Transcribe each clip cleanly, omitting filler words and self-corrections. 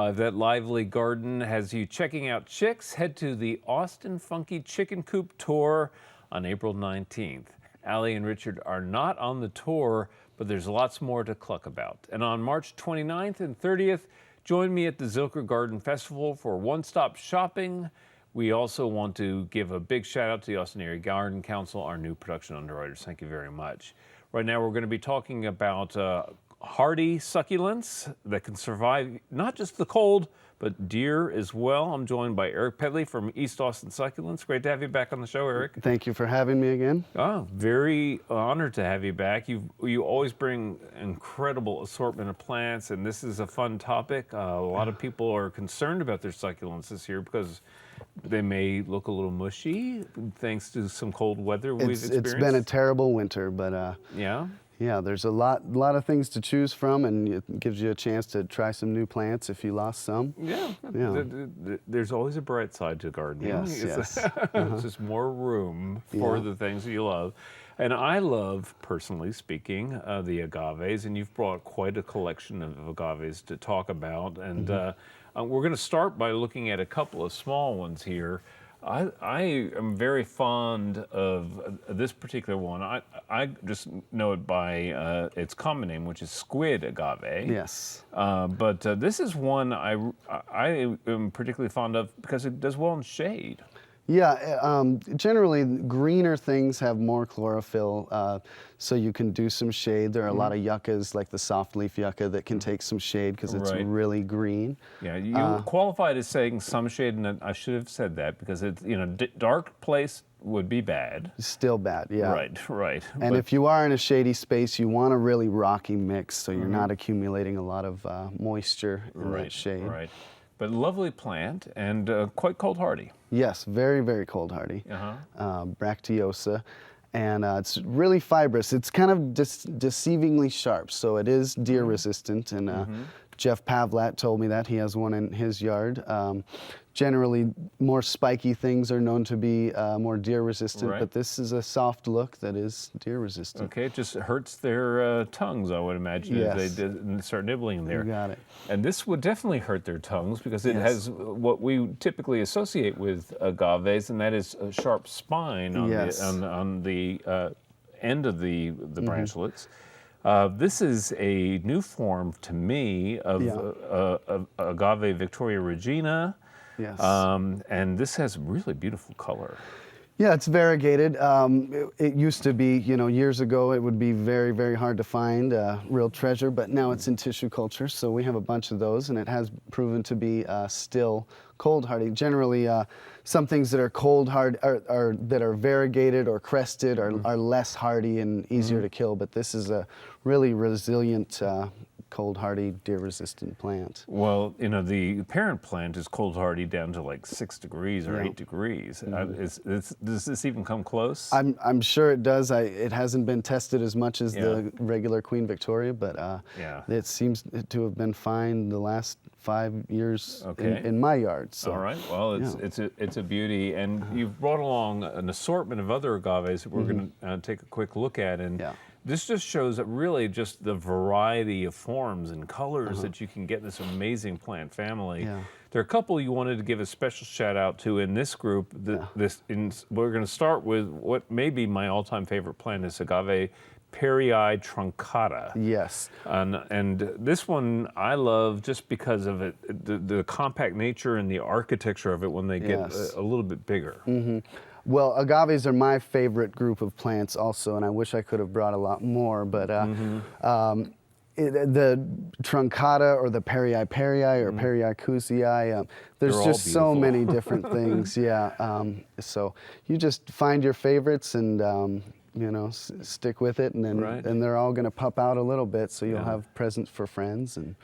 Live. That lively garden has you checking out chicks. Head to the Austin Funky Chicken Coop Tour on April 19th. Allie and Richard are not on the tour, but there's lots more to cluck about. And on March 29th and 30th, join me at the Zilker Garden Festival for one-stop shopping. We also want to give a big shout out to the Austin Area Garden Council, our new production underwriters. Thank you very much. Right now we're going to be talking about hardy succulents that can survive not just the cold, but deer as well. I'm joined by Eric Pedley from East Austin Succulents. Great to have you back on the show, Eric. Thank you for having me again. Oh, very honored to have you back. You always bring incredible assortment of plants, and this is a fun topic. A lot of people are concerned about their succulents this year because they may look a little mushy thanks to some cold weather we've experienced. It's been a terrible winter, but yeah, there's a lot of things to choose from, and it gives you a chance to try some new plants if you lost some. Yeah. There's always a bright side to gardening. Yes. It's just more room for the things that you love. And I love, personally speaking, the agaves, and you've brought quite a collection of agaves to talk about. And we're going to start by looking at a couple of small ones here. I am very fond of this particular one. I just know it by its common name, which is squid agave. Yes. But this is one I am particularly fond of because it does well in shade. Yeah, generally greener things have more chlorophyll, so you can do some shade. There are a lot of yuccas, like the soft leaf yucca, that can take some shade because it's really green. Yeah, you qualified as saying some shade, and I should have said that because it's, dark place would be bad. Still bad, yeah. Right. And if you are in a shady space, you want a really rocky mix, so you're not accumulating a lot of moisture in that shade. Right. But lovely plant and quite cold hardy. Yes, very, very cold hardy. Bracteosa. And it's really fibrous. It's kind of deceivingly sharp, so it is deer resistant. And Jeff Pavlat told me that. He has one in his yard. Generally, more spiky things are known to be more deer resistant, but this is a soft look that is deer resistant. Okay, it just hurts their tongues, I would imagine, if they start nibbling in there. You got it. And this would definitely hurt their tongues because it has what we typically associate with agaves, and that is a sharp spine on the end of the branchlets. This is a new form to me of agave Victoria Regina. Yes. And this has really beautiful color. Yeah, it's variegated. It used to be, years ago, it would be very, very hard to find a real treasure, but now it's in tissue culture, so we have a bunch of those, and it has proven to be still cold hardy. Generally, some things that are cold hard that are variegated or crested are less hardy and easier to kill, but this is a really resilient cold hardy deer resistant plant. Well, the parent plant is cold hardy down to like 6 degrees or 8 degrees. Does this even come close? I'm sure it does. It hasn't been tested as much as the regular Queen Victoria, but it seems to have been fine the last 5 years in my yard. So. All right. Well, it's a beauty, and you've brought along an assortment of other agaves that we're going to take a quick look at, and this just shows that really just the variety of forms and colors that you can get in this amazing plant family. There are a couple you wanted to give a special shout out to in this group. We're going to start with what may be my all-time favorite plant, is agave Perryi truncata. Yes. And this one I love just because of it, the compact nature and the architecture of it when they get a little bit bigger. Well, agaves are my favorite group of plants also, and I wish I could have brought a lot more, but the truncata or the Perryi or Perryi kuusii, there's just so many different things, so you just find your favorites and stick with it, and then and they're all going to pop out a little bit, so you'll have presents for friends. And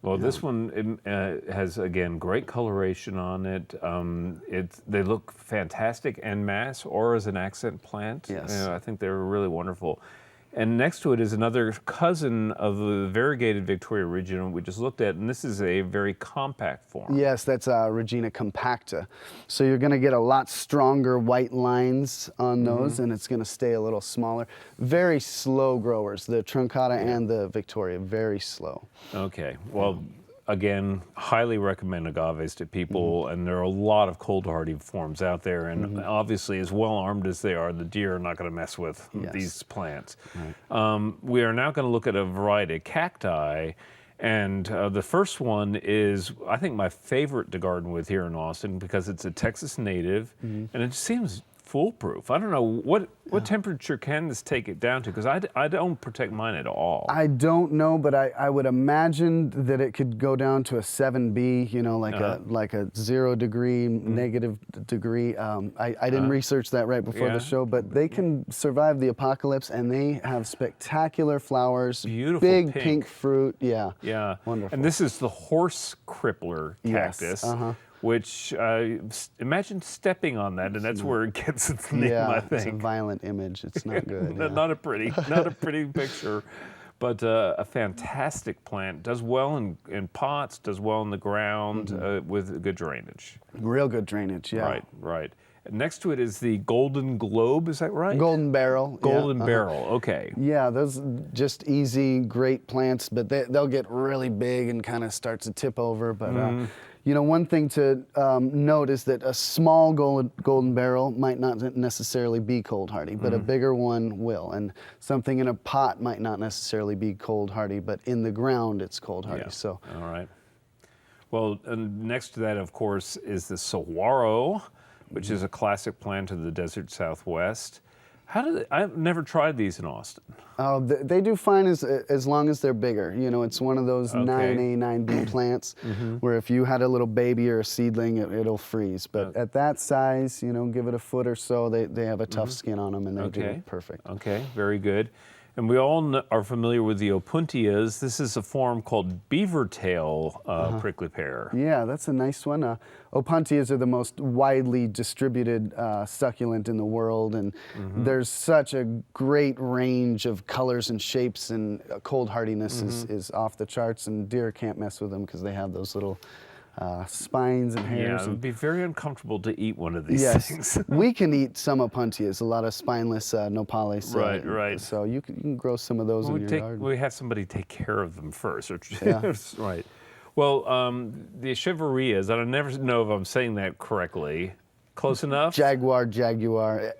well, this one has again great coloration on it. They look fantastic en masse or as an accent plant. I think they're really wonderful. And next to it is another cousin of the variegated Victoria Regina we just looked at, and this is a very compact form. Yes, that's Regina compacta. So you're going to get a lot stronger white lines on those, and it's going to stay a little smaller. Very slow growers, the truncata and the Victoria, very slow. Okay, well, again, highly recommend agaves to people, and there are a lot of cold hardy forms out there. And obviously, as well armed as they are, the deer are not going to mess with these plants. We are now going to look at a variety of cacti. And the first one is, I think, my favorite to garden with here in Austin because it's a Texas native, and it seems foolproof. I don't know, what temperature can this take it down to? Because I don't protect mine at all. I don't know, but I would imagine that it could go down to a 7B, you know, like a 0 degree, negative degree. I didn't research that right before the show, but they can survive the apocalypse, and they have spectacular flowers, Beautiful big pink fruit. Yeah. Yeah. Wonderful. And this is the horse crippler Yes, cactus. Which, imagine stepping on that, and that's where it gets its name, I think. It's a violent image. It's not good. Not a pretty picture, but a fantastic plant. Does well in pots, does well in the ground with good drainage. Real good drainage, yeah. Right, right. Next to it is the Golden Globe, is that right? Golden Barrel. Golden Barrel, okay. Yeah, those just easy, great plants, but they'll get really big and kind of start to tip over. But you know, one thing to note is that a small golden barrel might not necessarily be cold hardy, but a bigger one will. And something in a pot might not necessarily be cold hardy, but in the ground it's cold hardy. Yeah. So. All right. Well, and next to that, of course, is the saguaro, which is a classic plant of the desert Southwest. I've never tried these in Austin. Oh, they do fine as long as they're bigger. You know, it's one of those 9A, 9B plants where if you had a little baby or a seedling, it'll freeze. But at that size, you know, give it a foot or so, they have a tough skin on them, and they do perfect. Okay, very good. And we all are familiar with the opuntias. This is a form called beaver tail prickly pear. Yeah, that's a nice one. Opuntias are the most widely distributed succulent in the world, and there's such a great range of colors and shapes, and cold hardiness is off the charts, and deer can't mess with them because they have those little spines and hairs. Yeah, it would be very uncomfortable to eat one of these things. We can eat some opuntias, a lot of spineless nopales. Right, right. So you can grow some of those in your yard. We have somebody take care of them first. Yeah. Right. Well, the echeverrias, I never know if I'm saying that correctly. Close enough? Jaguar, Echeverria,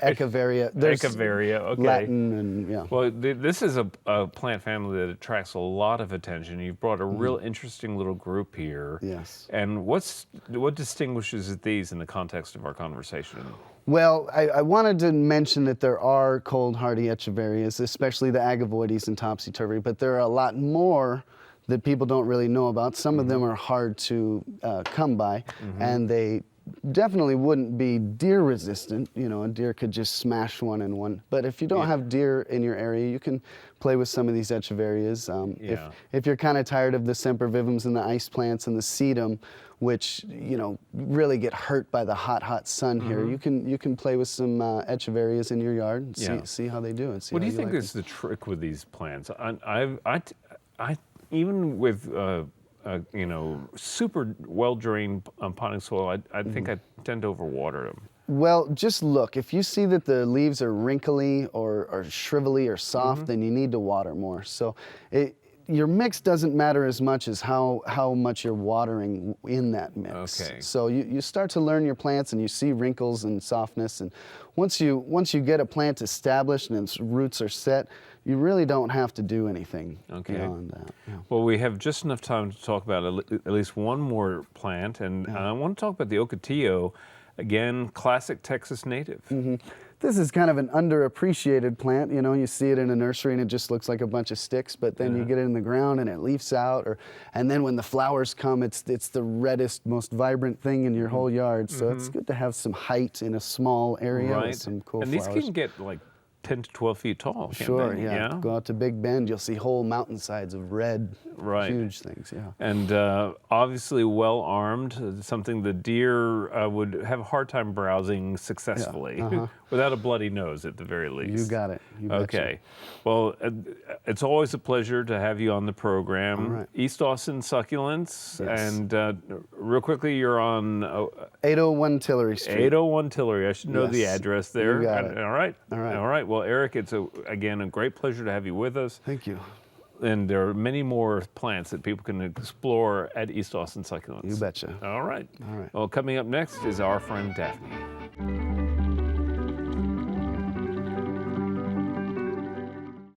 Echeveria. There's Echeveria, okay. Latin and yeah. Well, this is a plant family that attracts a lot of attention. You've brought a real interesting little group here. Yes. And what distinguishes these in the context of our conversation? Well, I wanted to mention that there are cold hardy Echeverias, especially the agavoides and topsy-turvy, but there are a lot more that people don't really know about. Some of them are hard to come by, and they definitely wouldn't be deer resistant. You know, a deer could just smash one in one. But if you don't have deer in your area, you can play with some of these Echeverias. If you're kind of tired of the sempervivums and the ice plants and the sedum, which, you know, really get hurt by the hot sun here, you can play with some Echeverias in your yard and see how they do. And see what do you how think like is the trick with these plants? I even with you know, super well-drained potting soil, I think I tend to overwater them. Well, just look. If you see that the leaves are wrinkly or shrivelly or soft, then you need to water more. So your mix doesn't matter as much as how much you're watering in that mix. Okay. So you start to learn your plants, and you see wrinkles and softness. And once you get a plant established and its roots are set, you really don't have to do anything beyond that. Yeah. Well, we have just enough time to talk about at least one more plant, and I want to talk about the ocotillo. Again, classic Texas native. This is kind of an underappreciated plant. You know, you see it in a nursery and it just looks like a bunch of sticks, but then you get it in the ground and it leaves out, and then when the flowers come, it's the reddest, most vibrant thing in your whole yard. So it's good to have some height in a small area with some cool flowers. And these can get like 10 to 12 feet tall, can't Sure, they? yeah. Go out to Big Bend, you'll see whole mountainsides of red, huge things, yeah. And obviously well armed, something the deer would have a hard time browsing successfully, without a bloody nose at the very least. You got it. You betcha. Okay. Well, it's always a pleasure to have you on the program. All right. East Austin Succulents, Yes. and real quickly, you're on 801 Tillery Street. 801 Tillery. I should know the Yes. address there. You got it. All right. All right. All right. Well, Eric, it's again a great pleasure to have you with us. Thank you. and there are many more plants that people can explore at East Austin Succulents. You betcha. All right. All right. Well, coming up next is our friend Daphne.